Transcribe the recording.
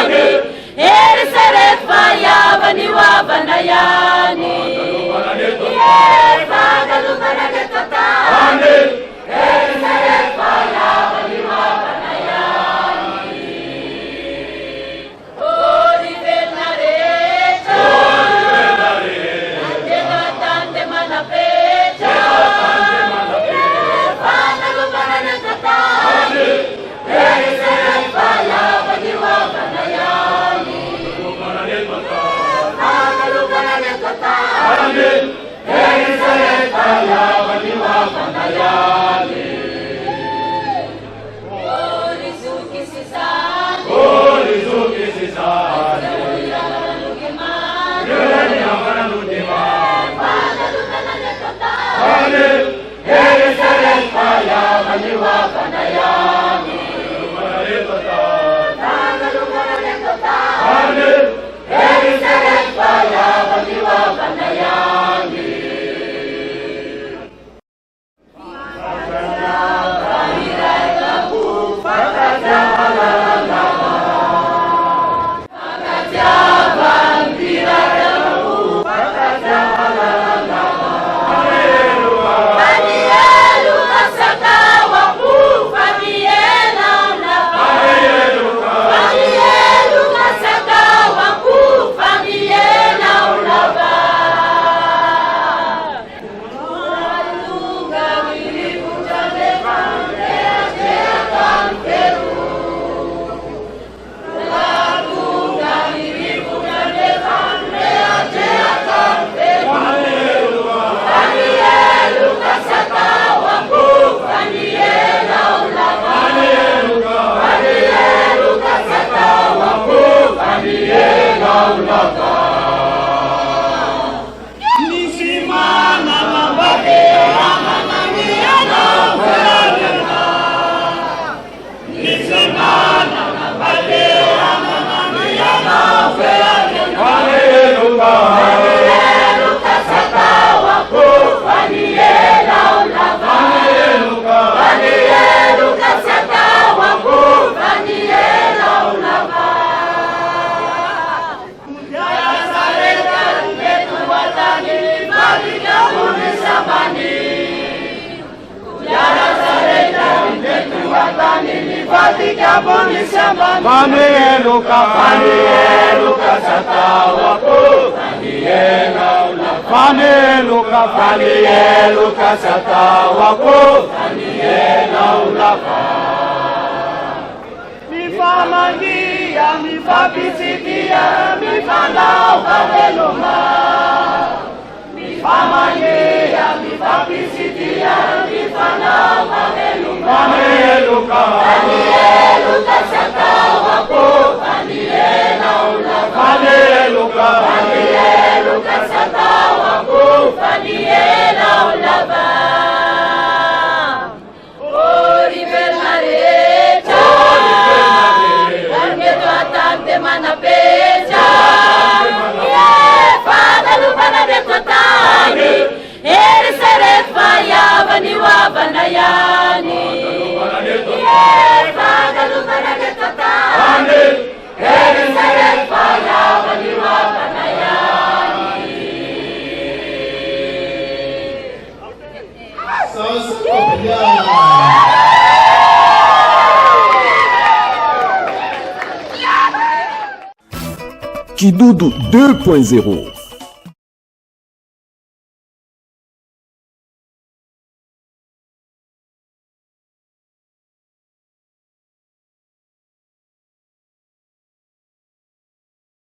Eri serefa yabani wabanayani. Fagalubana netata. Eri serefa yabani wabanayani. Ori venarecha. Andega tante manapecha. Fagalubana netata. Eri serefa yabani wabanayani. Fagalubana netata. Eri serefa yabani wabanayani. Orizuki sisani. Orizuki sisani. Yurani amana nudima. Fagalubana netata. Eri serefa yabani wabanayani. Fagalubana netata. Eri serefa yabani wabanayani. Fanieluka satawaku, fanieluka satawaku, mifamangia, mifapisikia, mifanao kaveluma. Mifamangia, mifapisikia, mifanao kaveluma. Fanieluka satawaku, Fanieluka satawaku, Faniela ulava. Ori benarecha. Argeto atante manapecha. Fagalubana netata. Eri serefa yabani wabanayani. Fagalubana netata. Eri serefa yabani wabanayani. Kidudu 2.0